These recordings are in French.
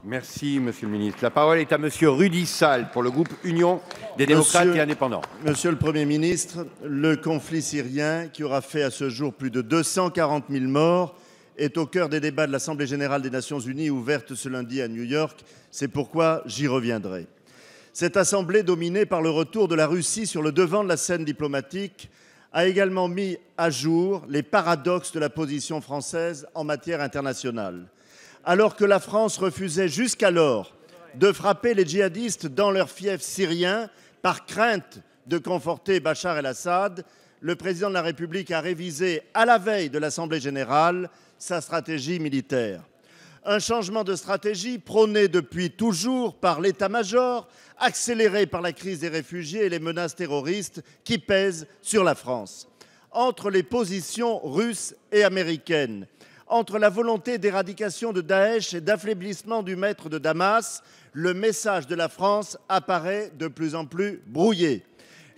Merci, Monsieur le Ministre. La parole est à Monsieur Rudy Sall pour le groupe Union des démocrates et indépendants. Monsieur le Premier ministre, le conflit syrien, qui aura fait à ce jour plus de 240 000 morts, est au cœur des débats de l'Assemblée générale des Nations unies ouverte ce lundi à New York. C'est pourquoi j'y reviendrai. Cette assemblée, dominée par le retour de la Russie sur le devant de la scène diplomatique, a également mis à jour les paradoxes de la position française en matière internationale. Alors que la France refusait jusqu'alors de frapper les djihadistes dans leur fief syrien par crainte de conforter Bachar el-Assad, le président de la République a révisé à la veille de l'Assemblée générale sa stratégie militaire. Un changement de stratégie prôné depuis toujours par l'état-major, accéléré par la crise des réfugiés et les menaces terroristes qui pèsent sur la France. Entre les positions russes et américaines, entre la volonté d'éradication de Daesh et d'affaiblissement du maître de Damas, le message de la France apparaît de plus en plus brouillé.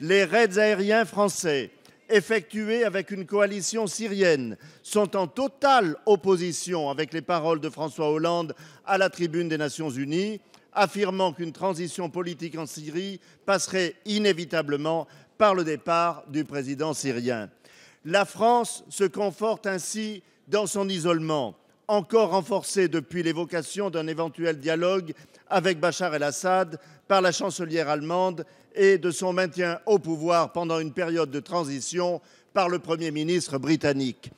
Les raids aériens français, effectués avec une coalition syrienne, sont en totale opposition avec les paroles de François Hollande à la tribune des Nations unies, affirmant qu'une transition politique en Syrie passerait inévitablement par le départ du président syrien. La France se conforte ainsi dans son isolement, encore renforcé depuis l'évocation d'un éventuel dialogue avec Bachar el-Assad par la chancelière allemande et de son maintien au pouvoir pendant une période de transition par le Premier ministre britannique.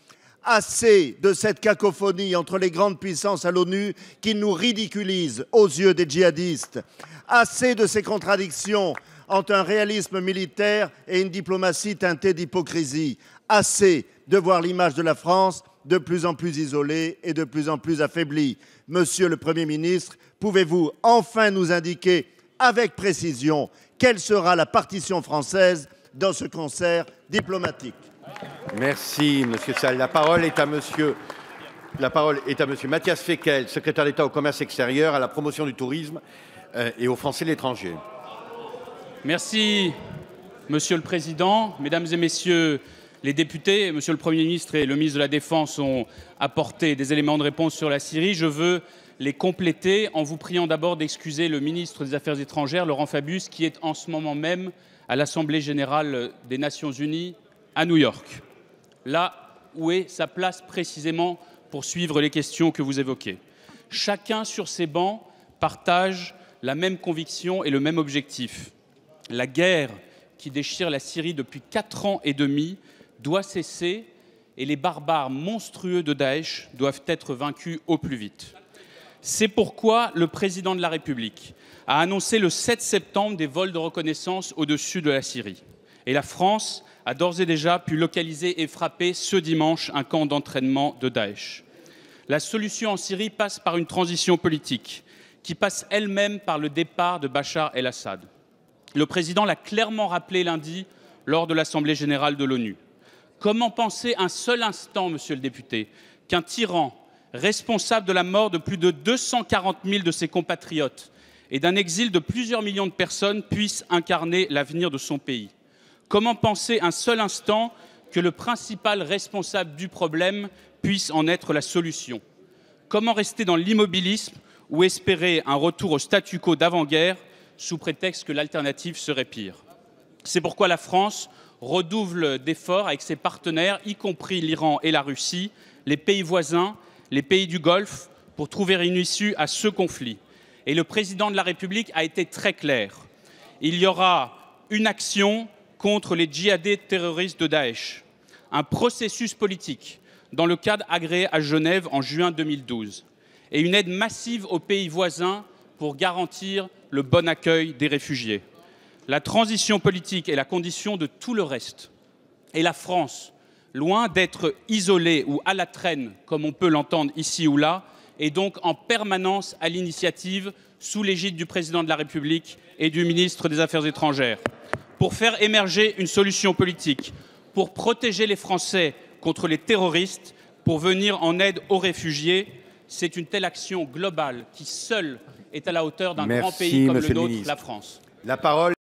Assez de cette cacophonie entre les grandes puissances à l'ONU qui nous ridiculisent aux yeux des djihadistes. Assez de ces contradictions entre un réalisme militaire et une diplomatie teintée d'hypocrisie. Assez de voir l'image de la France de plus en plus isolée et de plus en plus affaiblie. Monsieur le Premier ministre, pouvez-vous enfin nous indiquer avec précision quelle sera la partition française dans ce concert diplomatique? Merci, Monsieur Sall. La parole est à Monsieur Matthias Fekl, secrétaire d'État au commerce extérieur, à la promotion du tourisme et aux Français de l'étranger. Merci, Monsieur le Président, Mesdames et Messieurs les députés. Monsieur le Premier ministre et le ministre de la Défense ont apporté des éléments de réponse sur la Syrie. Je veux les compléter en vous priant d'abord d'excuser le ministre des Affaires étrangères, Laurent Fabius, qui est en ce moment même à l'Assemblée générale des Nations unies à New York, là où est sa place précisément pour suivre les questions que vous évoquez. Chacun sur ces bancs partage la même conviction et le même objectif. La guerre qui déchire la Syrie depuis 4 ans et demi doit cesser et les barbares monstrueux de Daesh doivent être vaincus au plus vite. C'est pourquoi le président de la République a annoncé le 7 septembre des vols de reconnaissance au-dessus de la Syrie. Et la France a d'ores et déjà pu localiser et frapper ce dimanche un camp d'entraînement de Daesh. La solution en Syrie passe par une transition politique qui passe elle-même par le départ de Bachar el-Assad. Le président l'a clairement rappelé lundi lors de l'Assemblée générale de l'ONU. Comment penser un seul instant, monsieur le député, qu'un tyran responsable de la mort de plus de 240 000 de ses compatriotes et d'un exil de plusieurs millions de personnes puisse incarner l'avenir de son pays? Comment penser un seul instant que le principal responsable du problème puisse en être la solution? Comment rester dans l'immobilisme ou espérer un retour au statu quo d'avant-guerre sous prétexte que l'alternative serait pire? C'est pourquoi la France redouble d'efforts avec ses partenaires, y compris l'Iran et la Russie, les pays voisins, les pays du Golfe, pour trouver une issue à ce conflit. Et le président de la République a été très clair. Il y aura une action contre les djihadistes terroristes de Daesh, un processus politique dans le cadre agréé à Genève en juin 2012 et une aide massive aux pays voisins pour garantir le bon accueil des réfugiés. La transition politique est la condition de tout le reste. Et la France, loin d'être isolée ou à la traîne, comme on peut l'entendre ici ou là, est donc en permanence à l'initiative, sous l'égide du président de la République et du ministre des Affaires étrangères, pour faire émerger une solution politique, pour protéger les Français contre les terroristes, pour venir en aide aux réfugiés. C'est une telle action globale qui, seule, est à la hauteur d'un grand pays comme le nôtre, la France. La parole